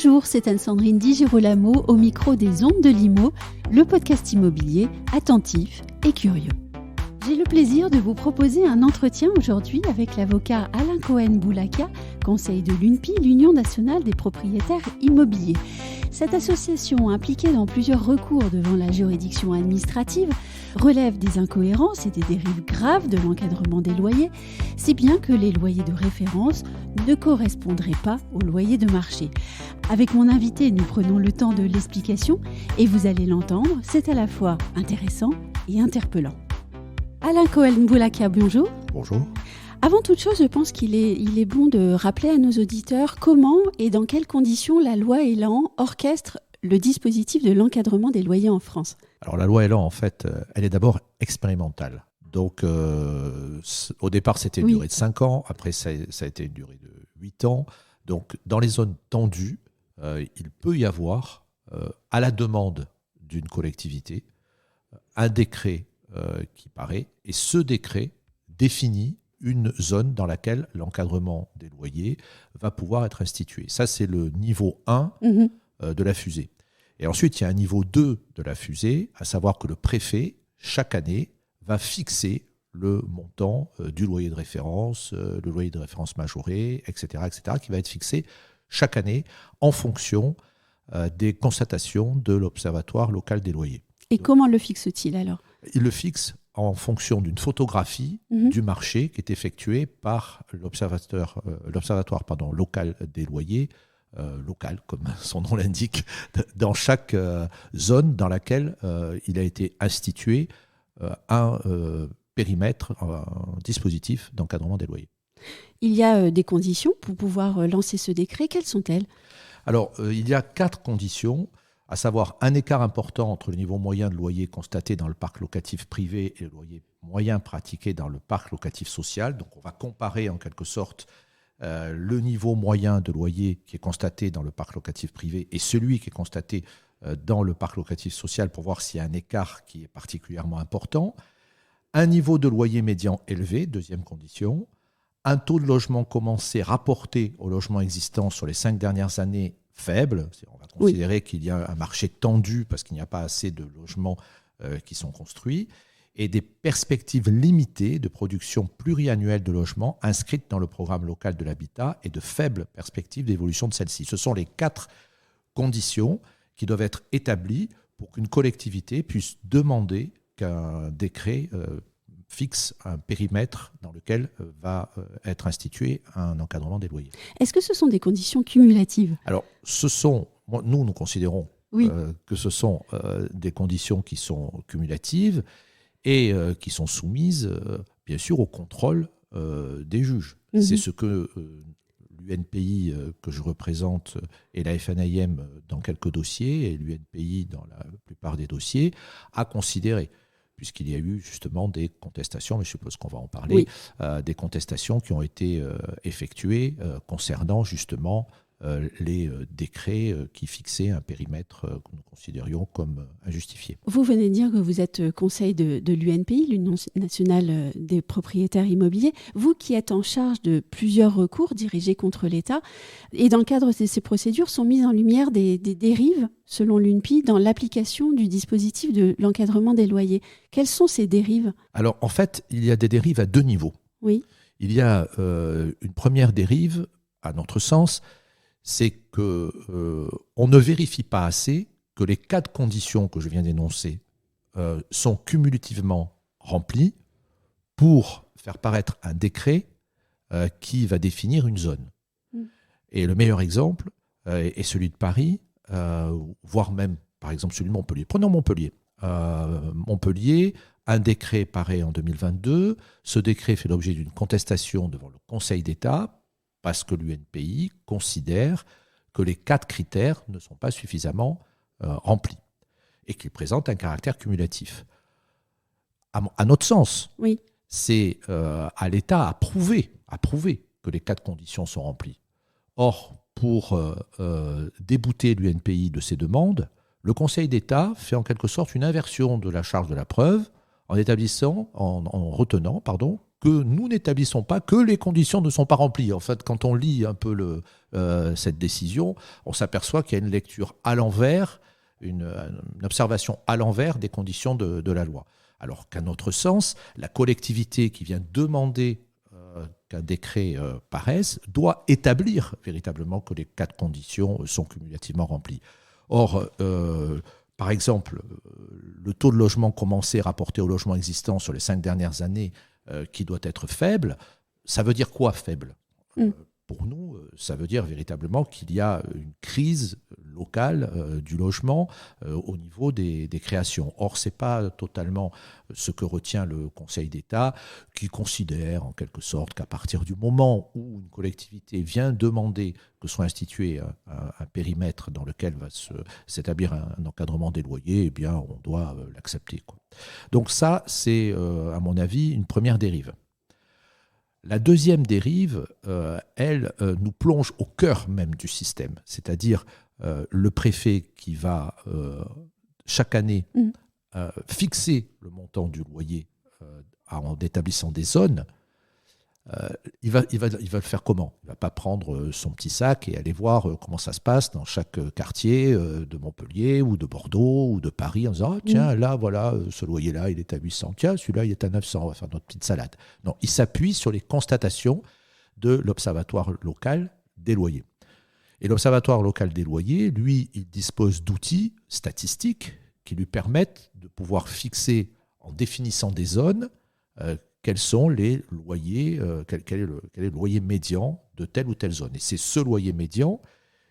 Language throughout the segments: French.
Bonjour, c'est Anne-Sandrine Di Girolamo au micro des Ondes de l'Imo, le podcast immobilier attentif et curieux. J'ai le plaisir de vous proposer un entretien aujourd'hui avec l'avocat Alain Cohen-Boulaka, conseil de l'UNPI, l'Union nationale des propriétaires immobiliers. Cette association, impliquée dans plusieurs recours devant la juridiction administrative, relève des incohérences et des dérives graves de l'encadrement des loyers, si bien que les loyers de référence ne correspondraient pas aux loyers de marché. Avec mon invité, nous prenons le temps de l'explication et vous allez l'entendre, c'est à la fois intéressant et interpellant. Alain Cohen-Boulaka, bonjour. Bonjour. Avant toute chose, je pense qu'il est bon de rappeler à nos auditeurs comment et dans quelles conditions la loi Elan orchestre le dispositif de l'encadrement des loyers en France. Alors la loi Elan, en fait, elle est d'abord expérimentale. Donc au départ, c'était une durée de 5 ans. Après, ça a été une durée de 8 ans. Donc dans les zones tendues, il peut y avoir, à la demande d'une collectivité, un décret qui paraît. Et ce décret définit une zone dans laquelle l'encadrement des loyers va pouvoir être institué. Ça, c'est le niveau 1 de la fusée. Et ensuite, il y a un niveau 2 de la fusée, à savoir que le préfet, chaque année, va fixer le montant du loyer de référence, le loyer de référence majoré, etc., qui va être fixé chaque année en fonction des constatations de l'Observatoire local des loyers. Et comment le fixe-t-il alors ? Il le fixe en fonction d'une photographie du marché qui est effectuée par l'Observatoire local des loyers, local, comme son nom l'indique, dans chaque zone dans laquelle il a été institué un périmètre, un dispositif d'encadrement des loyers. Il y a des conditions pour pouvoir lancer ce décret. Quelles sont-elles ? Alors, il y a 4 conditions, à savoir un écart important entre le niveau moyen de loyer constaté dans le parc locatif privé et le loyer moyen pratiqué dans le parc locatif social. Donc, on va comparer en quelque sorte le niveau moyen de loyer qui est constaté dans le parc locatif privé et celui qui est constaté dans le parc locatif social pour voir s'il y a un écart qui est particulièrement important. Un niveau de loyer médian élevé, deuxième condition. Un taux de logement commencé rapporté au logement existant sur les 5 dernières années faible. On va considérer qu'il y a un marché tendu parce qu'il n'y a pas assez de logements qui sont construits. Et des perspectives limitées de production pluriannuelle de logements inscrites dans le programme local de l'habitat et de faibles perspectives d'évolution de celle-ci. Ce sont les 4 conditions qui doivent être établies pour qu'une collectivité puisse demander qu'un décret fixe un périmètre dans lequel va être institué un encadrement des loyers. Est-ce que ce sont des conditions cumulatives ? Alors, nous considérons que ce sont des conditions qui sont cumulatives et qui sont soumises, bien sûr, au contrôle des juges. C'est ce que l'UNPI que je représente et la FNAIM dans quelques dossiers, et l'UNPI dans la plupart des dossiers, a considéré, puisqu'il y a eu justement des contestations, mais je suppose qu'on va en parler, des contestations qui ont été effectuées concernant justement les décrets qui fixaient un périmètre que nous considérions comme injustifié. Vous venez de dire que vous êtes conseil de l'UNPI, l'Union nationale des propriétaires immobiliers. Vous qui êtes en charge de plusieurs recours dirigés contre l'État, et dans le cadre de ces procédures sont mises en lumière des dérives, selon l'UNPI, dans l'application du dispositif de l'encadrement des loyers. Quelles sont ces dérives ? Alors en fait, il y a des dérives à 2 niveaux. Oui. Il y a une première dérive, à notre sens, c'est qu'on ne vérifie pas assez que les 4 conditions que je viens d'énoncer sont cumulativement remplies pour faire paraître un décret qui va définir une zone. Et le meilleur exemple est celui de Paris, voire même, par exemple, celui de Montpellier. Prenons Montpellier. Montpellier, un décret paraît en 2022. Ce décret fait l'objet d'une contestation devant le Conseil d'État parce que l'UNPI considère que les 4 critères ne sont pas suffisamment remplis et qu'ils présentent un caractère cumulatif. À notre sens, c'est à l'État à prouver que les 4 conditions sont remplies. Or, pour débouter l'UNPI de ces demandes, le Conseil d'État fait en quelque sorte une inversion de la charge de la preuve en retenant que nous n'établissons pas que les conditions ne sont pas remplies. En fait, quand on lit un peu cette décision, on s'aperçoit qu'il y a une lecture à l'envers, une observation à l'envers des conditions de la loi. Alors qu'à notre sens, la collectivité qui vient demander qu'un décret paraisse doit établir véritablement que les 4 conditions sont cumulativement remplies. Or, par exemple, le taux de logement commencé rapporté au logement existant sur les 5 dernières années qui doit être faible, ça veut dire quoi faible ? Pour nous, ça veut dire véritablement qu'il y a une crise locale du logement au niveau des créations. Or, ce n'est pas totalement ce que retient le Conseil d'État, qui considère en quelque sorte qu'à partir du moment où une collectivité vient demander que soit institué un périmètre dans lequel va s'établir un encadrement des loyers, eh bien, on doit l'accepter, quoi. Donc ça, c'est, à mon avis, une première dérive. La deuxième dérive, elle, nous plonge au cœur même du système, c'est-à-dire le préfet qui va chaque année fixer le montant du loyer en établissant des zones. Il va le faire comment ? Il ne va pas prendre son petit sac et aller voir comment ça se passe dans chaque quartier de Montpellier ou de Bordeaux ou de Paris en disant « tiens, là, voilà, ce loyer-là, il est à 800. Tiens, celui-là, il est à 900. On va faire notre petite salade. » Non, il s'appuie sur les constatations de l'Observatoire local des loyers. Et l'Observatoire local des loyers, lui, il dispose d'outils statistiques qui lui permettent de pouvoir fixer, en définissant des zones, quels sont les loyers, quel est le loyer médian de telle ou telle zone. Et c'est ce loyer médian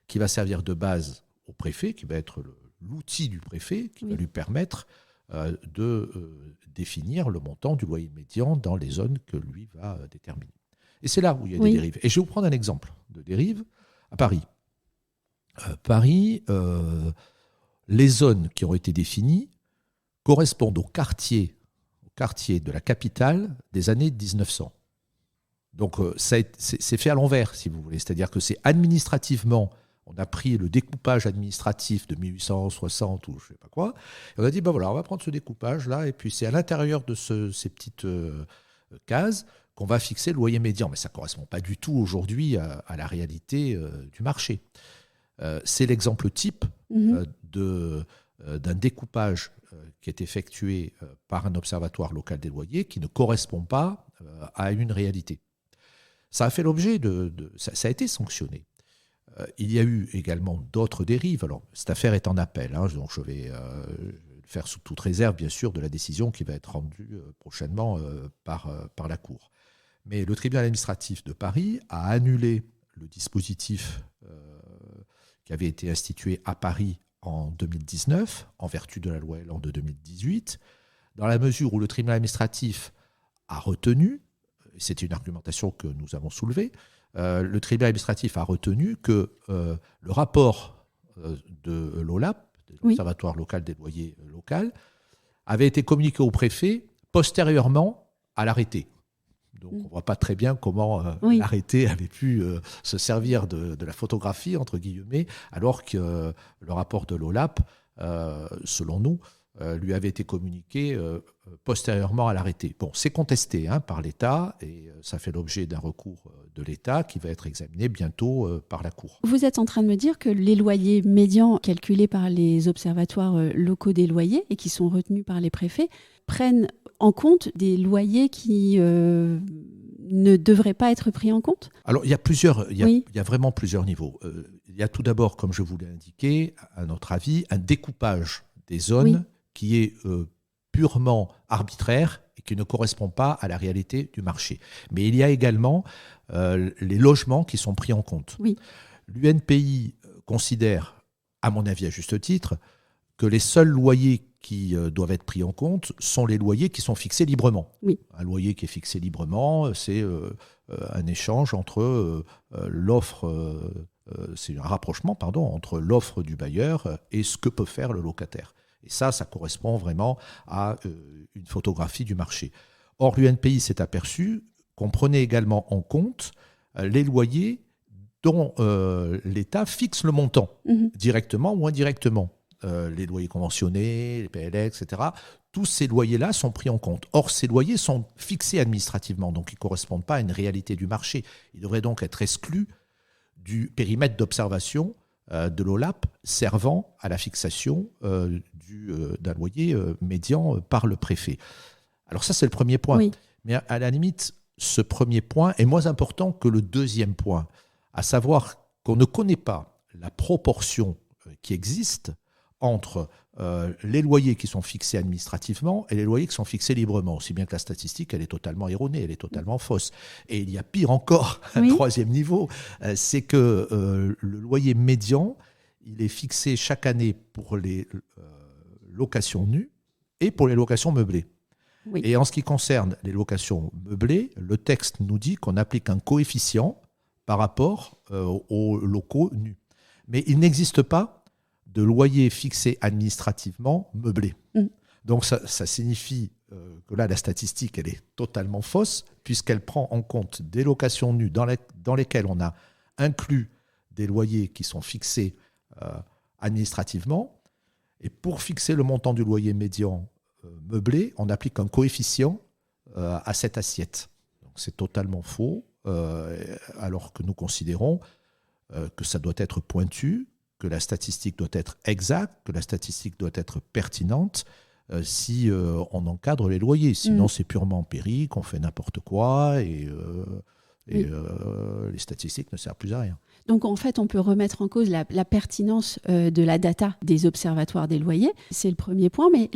qui va servir de base au préfet, qui va être l'outil du préfet, qui va lui permettre de définir le montant du loyer médian dans les zones que lui va déterminer. Et c'est là où il y a des dérives. Et je vais vous prendre un exemple de dérive à Paris. Paris, les zones qui ont été définies correspondent aux quartiers de la capitale des années 1900. Donc c'est fait à l'envers, si vous voulez. C'est-à-dire que c'est administrativement, on a pris le découpage administratif de 1860 ou je ne sais pas quoi, et on a dit, ben voilà, on va prendre ce découpage-là, et puis c'est à l'intérieur de ces petites cases qu'on va fixer le loyer médian. Mais ça ne correspond pas du tout aujourd'hui à la réalité du marché. C'est l'exemple type d'un découpage qui est effectué par un observatoire local des loyers qui ne correspond pas à une réalité. Ça a fait l'objet ça a été sanctionné. Il y a eu également d'autres dérives. Alors, cette affaire est en appel, donc je vais le faire sous toute réserve, bien sûr, de la décision qui va être rendue prochainement par la Cour. Mais le tribunal administratif de Paris a annulé le dispositif qui avait été institué à Paris en 2019, en vertu de la loi Elan de 2018, dans la mesure où le tribunal administratif a retenu, et c'est une argumentation que nous avons soulevée, le tribunal administratif a retenu que le rapport de l'OLAP, de l'Observatoire local des loyers local, avait été communiqué au préfet postérieurement à l'arrêté. Donc on ne voit pas très bien comment l'arrêté avait pu se servir de la photographie, entre guillemets, alors que le rapport de l'OLAP, selon nous, lui avait été communiqué postérieurement à l'arrêté. Bon, c'est contesté par l'État et ça fait l'objet d'un recours de l'État qui va être examiné bientôt par la Cour. Vous êtes en train de me dire que les loyers médians calculés par les observatoires locaux des loyers et qui sont retenus par les préfets prennent en compte des loyers qui ne devraient pas être pris en compte ? Alors, il y a vraiment plusieurs niveaux. Il y a tout d'abord, comme je vous l'ai indiqué, à notre avis, un découpage des zones qui est purement arbitraire et qui ne correspond pas à la réalité du marché. Mais il y a également les logements qui sont pris en compte. L'UNPI considère, à mon avis à juste titre, que les seuls loyers qui doivent être pris en compte sont les loyers qui sont fixés librement. Un loyer qui est fixé librement, c'est un échange entre l'offre, c'est un rapprochement, entre l'offre du bailleur et ce que peut faire le locataire. Et ça correspond vraiment à une photographie du marché. Or, l'UNPI s'est aperçu qu'on prenait également en compte les loyers dont l'État fixe le montant, directement ou indirectement. les loyers conventionnés, les PLX, etc. Tous ces loyers-là sont pris en compte. Or, ces loyers sont fixés administrativement, donc ils ne correspondent pas à une réalité du marché. Ils devraient donc être exclus du périmètre d'observation de l'OLAP servant à la fixation d'un loyer médian par le préfet. Alors ça, c'est le premier point. Oui. Mais à la limite, ce premier point est moins important que le deuxième point, à savoir qu'on ne connaît pas la proportion qui existe entre les loyers qui sont fixés administrativement et les loyers qui sont fixés librement. Aussi bien que la statistique, elle est totalement erronée, elle est totalement fausse. Et il y a pire encore, un troisième niveau, c'est que le loyer médian, il est fixé chaque année pour les locations nues et pour les locations meublées. Oui. Et en ce qui concerne les locations meublées, le texte nous dit qu'on applique un coefficient par rapport aux locaux nus. Mais il n'existe pas de loyer fixé administrativement meublé. Donc ça signifie que là, la statistique, elle est totalement fausse, puisqu'elle prend en compte des locations nues dans lesquelles on a inclus des loyers qui sont fixés administrativement. Et pour fixer le montant du loyer médian meublé, on applique un coefficient à cette assiette. Donc c'est totalement faux, alors que nous considérons que ça doit être pointu, que la statistique doit être exacte, que la statistique doit être pertinente si on encadre les loyers. Sinon, c'est purement empirique, on fait n'importe quoi et les statistiques ne servent plus à rien. Donc, en fait, on peut remettre en cause la pertinence de la data des observatoires des loyers. C'est le premier point. Mais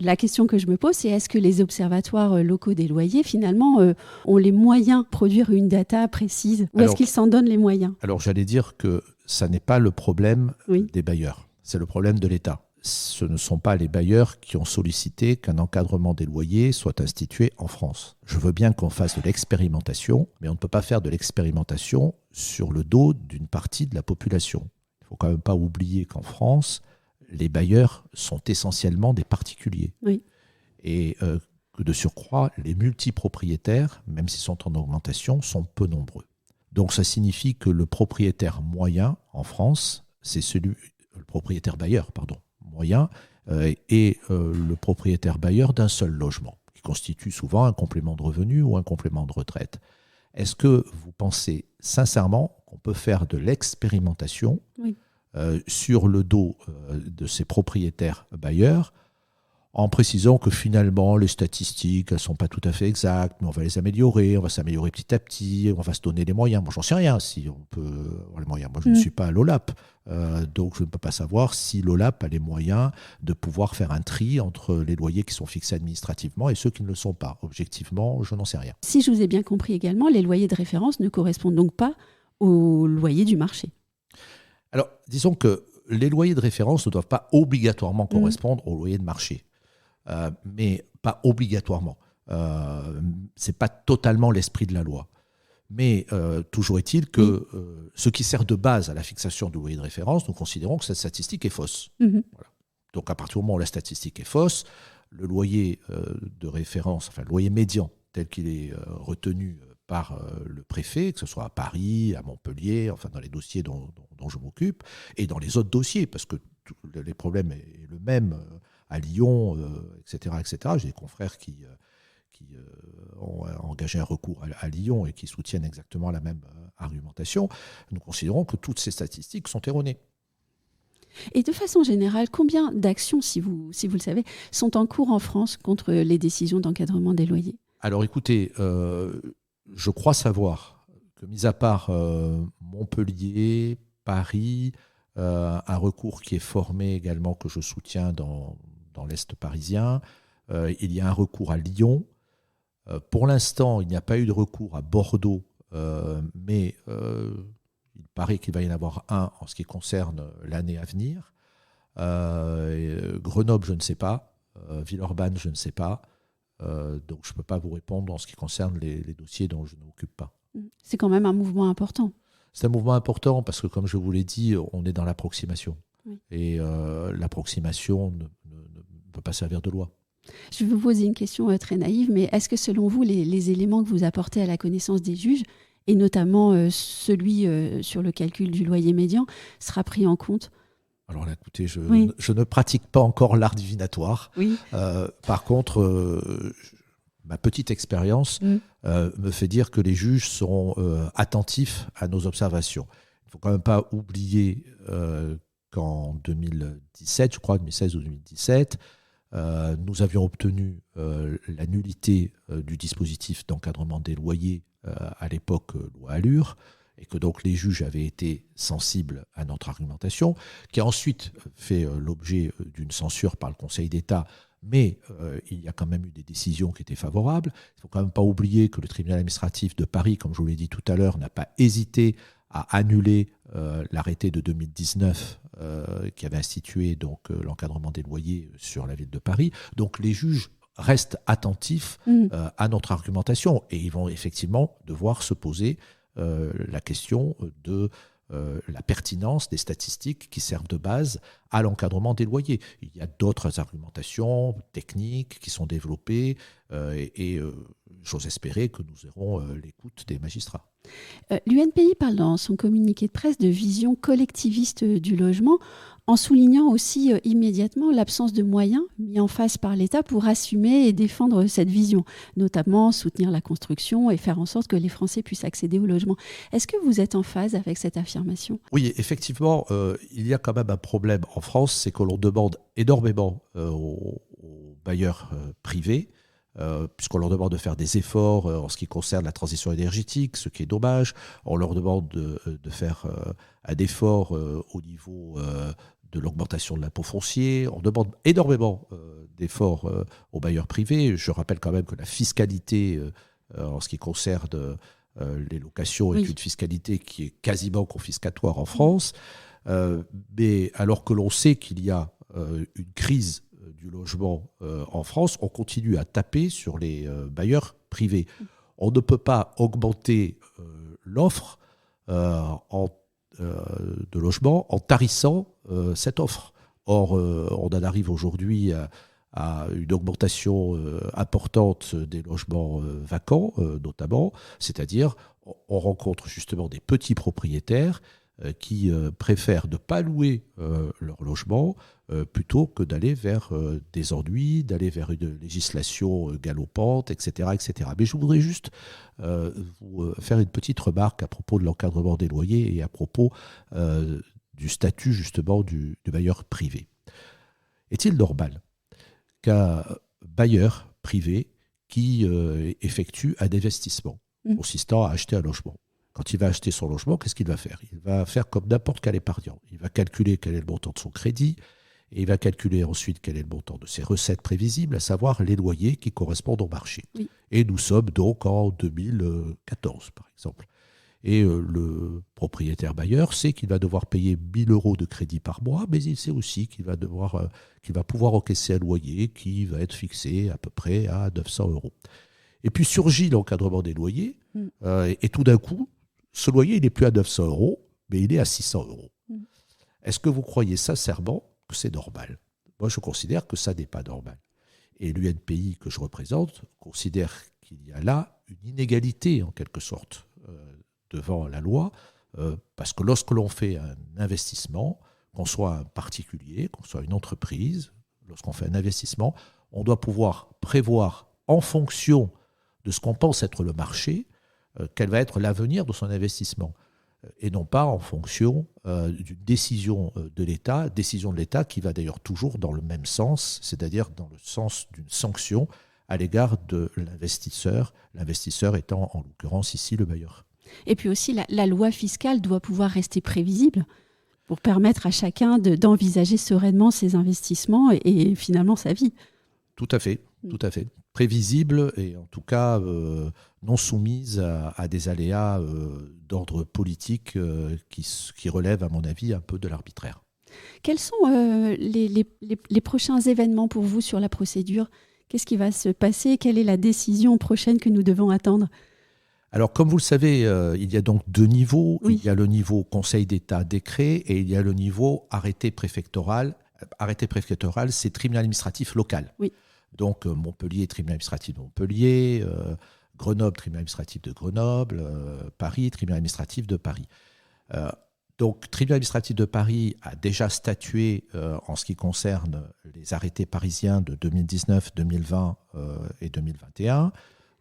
la question que je me pose, c'est est-ce que les observatoires locaux des loyers, finalement, ont les moyens de produire une data précise ou est-ce qu'ils s'en donnent les moyens ? Alors, j'allais dire que ça n'est pas le problème des bailleurs. C'est le problème de l'État. Ce ne sont pas les bailleurs qui ont sollicité qu'un encadrement des loyers soit institué en France. Je veux bien qu'on fasse de l'expérimentation, mais on ne peut pas faire de l'expérimentation sur le dos d'une partie de la population. Il ne faut quand même pas oublier qu'en France, les bailleurs sont essentiellement des particuliers. Oui. Et que de surcroît, les multipropriétaires, même s'ils sont en augmentation, sont peu nombreux. Donc ça signifie que le propriétaire moyen en France, c'est le propriétaire bailleur, moyen, et le propriétaire bailleur d'un seul logement, qui constitue souvent un complément de revenu ou un complément de retraite. Est-ce que vous pensez sincèrement qu'on peut faire de l'expérimentation sur le dos de ces propriétaires bailleurs, en précisant que finalement, les statistiques, elles ne sont pas tout à fait exactes, mais on va les améliorer, on va s'améliorer petit à petit, on va se donner les moyens. Moi, j'en sais rien si on peut avoir les moyens. Moi, je ne suis pas à l'OLAP, donc je ne peux pas savoir si l'OLAP a les moyens de pouvoir faire un tri entre les loyers qui sont fixés administrativement et ceux qui ne le sont pas. Objectivement, je n'en sais rien. Si je vous ai bien compris également, les loyers de référence ne correspondent donc pas aux loyers du marché. Alors, disons que les loyers de référence ne doivent pas obligatoirement correspondre aux loyers de marché. Mais pas obligatoirement. Ce n'est pas totalement l'esprit de la loi. Mais toujours est-il que ce qui sert de base à la fixation du loyer de référence, nous considérons que cette statistique est fausse. Voilà. Donc à partir du moment où la statistique est fausse, le loyer de référence, enfin le loyer médian tel qu'il est retenu par le préfet, que ce soit à Paris, à Montpellier, enfin dans les dossiers dont je m'occupe, et dans les autres dossiers, parce que les problèmes est le même à Lyon, etc., etc. J'ai des confrères qui ont engagé un recours à Lyon et qui soutiennent exactement la même argumentation. Nous considérons que toutes ces statistiques sont erronées. Et de façon générale, combien d'actions, si vous le savez, sont en cours en France contre les décisions d'encadrement des loyers ? Alors écoutez, je crois savoir que, mis à part Montpellier, Paris, un recours qui est formé également, que je soutiens dans l'Est parisien, il y a un recours à Lyon. Pour l'instant, il n'y a pas eu de recours à Bordeaux, mais il paraît qu'il va y en avoir un en ce qui concerne l'année à venir. Grenoble, je ne sais pas. Villeurbanne, je ne sais pas. Donc je ne peux pas vous répondre en ce qui concerne les dossiers dont je ne m'occupe pas. C'est quand même un mouvement important. C'est un mouvement important parce que, comme je vous l'ai dit, on est dans l'approximation. Oui. Et l'approximation ne peut pas servir de loi. Je vais vous poser une question très naïve, mais est-ce que selon vous, les éléments que vous apportez à la connaissance des juges, et notamment celui sur le calcul du loyer médian, sera pris en compte Alors là, écoutez, Oui. je ne pratique pas encore l'art divinatoire. Oui. Par contre, ma petite expérience me fait dire que les juges seront attentifs à nos observations. Il ne faut quand même pas oublier qu'en 2017, je crois, 2016 ou 2017, nous avions obtenu la nullité du dispositif d'encadrement des loyers à l'époque loi Allure, et que donc les juges avaient été sensibles à notre argumentation, qui a ensuite fait l'objet d'une censure par le Conseil d'État, mais il y a quand même eu des décisions qui étaient favorables. Il ne faut quand même pas oublier que le tribunal administratif de Paris, comme je vous l'ai dit tout à l'heure, n'a pas hésité à annuler l'arrêté de 2019 qui avait institué donc l'encadrement des loyers sur la ville de Paris. Donc les juges restent attentifs à notre argumentation et ils vont effectivement devoir se poser la question de la pertinence des statistiques qui servent de base à l'encadrement des loyers. Il y a d'autres argumentations techniques qui sont développées et j'ose espérer que nous aurons l'écoute des magistrats. L'UNPI parle dans son communiqué de presse de vision collectiviste du logement, en soulignant aussi immédiatement l'absence de moyens mis en face par l'État pour assumer et défendre cette vision, notamment soutenir la construction et faire en sorte que les Français puissent accéder au logement. Est-ce que vous êtes en phase avec cette affirmation ? Oui, effectivement, il y a quand même un problème en France, c'est que l'on demande énormément aux bailleurs privés, puisqu'on leur demande de faire des efforts en ce qui concerne la transition énergétique, ce qui est dommage. On leur demande de faire un effort au niveau de l'augmentation de l'impôt foncier. On demande énormément d'efforts aux bailleurs privés. Je rappelle quand même que la fiscalité en ce qui concerne les locations est une fiscalité qui est quasiment confiscatoire en France. Mais alors que l'on sait qu'il y a une crise du logement en France, on continue à taper sur les bailleurs privés. On ne peut pas augmenter l'offre de logement en tarissant cette offre. Or, on en arrive aujourd'hui à une augmentation importante des logements vacants, notamment, c'est-à-dire on rencontre justement des petits propriétaires qui préfèrent ne pas louer leur logement plutôt que d'aller vers des ennuis, d'aller vers une législation galopante, etc., etc. Mais je voudrais juste vous faire une petite remarque à propos de l'encadrement des loyers et à propos du statut justement du bailleur privé. Est-il normal qu'un bailleur privé qui effectue un investissement consistant à acheter un logement, quand il va acheter son logement, qu'est-ce qu'il va faire ? Il va faire comme n'importe quel épargnant. Il va calculer quel est le montant de son crédit et il va calculer ensuite quel est le montant de ses recettes prévisibles, à savoir les loyers qui correspondent au marché. Oui. Et nous sommes donc en 2014, par exemple. Et le propriétaire bailleur sait qu'il va devoir payer 1 000 € de crédit par mois, mais il sait aussi qu'il va pouvoir encaisser un loyer qui va être fixé à peu près à 900 €. Et puis surgit l'encadrement des loyers, et tout d'un coup, ce loyer, il n'est plus à 900 €, mais il est à 600 €. Est-ce que vous croyez sincèrement que c'est normal ? Moi, je considère que ça n'est pas normal. Et l'UNPI que je représente considère qu'il y a là une inégalité, en quelque sorte, devant la loi, parce que lorsque l'on fait un investissement, qu'on soit un particulier, qu'on soit une entreprise, lorsqu'on fait un investissement, on doit pouvoir prévoir en fonction de ce qu'on pense être le marché, quel va être l'avenir de son investissement, et non pas en fonction d'une décision de l'État qui va d'ailleurs toujours dans le même sens, c'est-à-dire dans le sens d'une sanction à l'égard de l'investisseur étant en l'occurrence ici le bailleur. Et puis aussi, la loi fiscale doit pouvoir rester prévisible pour permettre à chacun d'envisager sereinement ses investissements et finalement sa vie. Tout à fait. Prévisible et en tout cas non soumise à des aléas d'ordre politique qui relèvent, à mon avis, un peu de l'arbitraire. Quels sont les prochains événements pour vous sur la procédure ? Qu'est-ce qui va se passer ? Quelle est la décision prochaine que nous devons attendre ? Alors, comme vous le savez, il y a donc 2 niveaux. Oui. Il y a le niveau Conseil d'État décret et il y a le niveau arrêté préfectoral. Arrêté préfectoral, c'est tribunal administratif local. Oui. Donc, Montpellier, tribunal administratif de Montpellier, Grenoble, tribunal administratif de Grenoble, Paris, tribunal administratif de Paris. Donc, tribunal administratif de Paris a déjà statué en ce qui concerne les arrêtés parisiens de 2019, 2020 et 2021.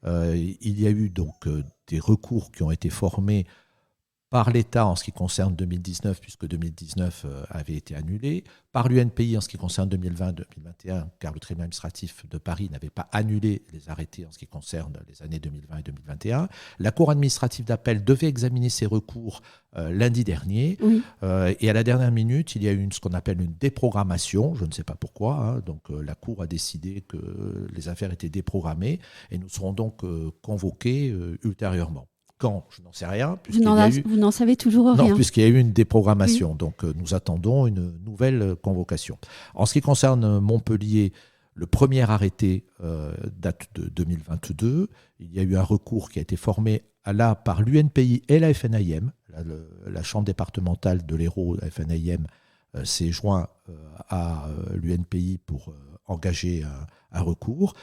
Il y a eu donc des recours qui ont été formés par l'État en ce qui concerne 2019, puisque 2019 avait été annulé, par l'UNPI en ce qui concerne 2020-2021, car le tribunal administratif de Paris n'avait pas annulé les arrêtés en ce qui concerne les années 2020 et 2021. La Cour administrative d'appel devait examiner ces recours lundi dernier, Oui. Et à la dernière minute, il y a eu ce qu'on appelle une déprogrammation, je ne sais pas pourquoi, donc la Cour a décidé que les affaires étaient déprogrammées, et nous serons donc convoqués ultérieurement. Quand ? Je n'en sais rien. Vous n'en savez toujours rien. Non, puisqu'il y a eu une déprogrammation. Oui. Donc, nous attendons une nouvelle convocation. En ce qui concerne Montpellier, le premier arrêté date de 2022. Il y a eu un recours qui a été formé par l'UNPI et la FNAIM. La Chambre départementale de l'Hérault, la FNAIM, s'est joint à l'UNPI pour engager un recours.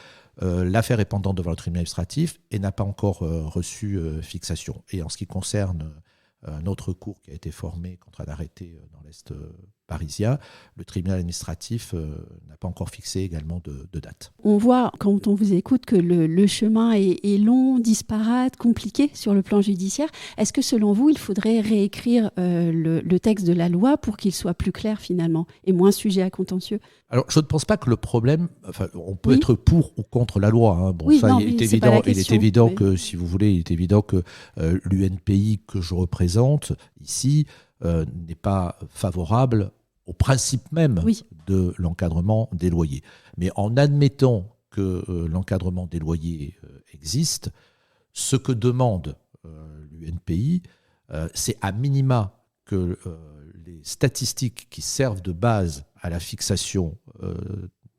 L'affaire est pendante devant le tribunal administratif et n'a pas encore reçu fixation. Et en ce qui concerne un autre recours qui a été formé contre un arrêté dans l'Est parisien, le tribunal administratif n'a pas encore fixé également de date. On voit, quand on vous écoute, que le chemin est long, disparate, compliqué sur le plan judiciaire. Est-ce que, selon vous, il faudrait réécrire le texte de la loi pour qu'il soit plus clair, finalement, et moins sujet à contentieux ? Alors, je ne pense pas que le problème... on peut être pour ou contre la loi. Hein. Bon, oui, ça, il est évident que, si vous voulez, il est évident que l'UNPI que je représente ici n'est pas favorable au principe même de l'encadrement des loyers. Mais en admettant que l'encadrement des loyers existe, ce que demande l'UNPI, c'est à minima que les statistiques qui servent de base à la fixation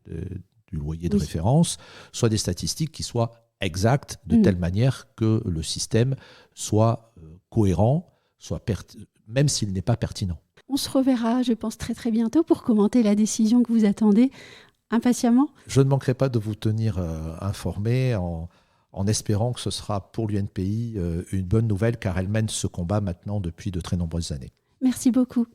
du loyer de référence soient des statistiques qui soient exactes de telle manière que le système soit cohérent, même s'il n'est pas pertinent. On se reverra, je pense, très très bientôt pour commenter la décision que vous attendez impatiemment. Je ne manquerai pas de vous tenir informé en espérant que ce sera pour l'UNPI une bonne nouvelle, car elle mène ce combat maintenant depuis de très nombreuses années. Merci beaucoup.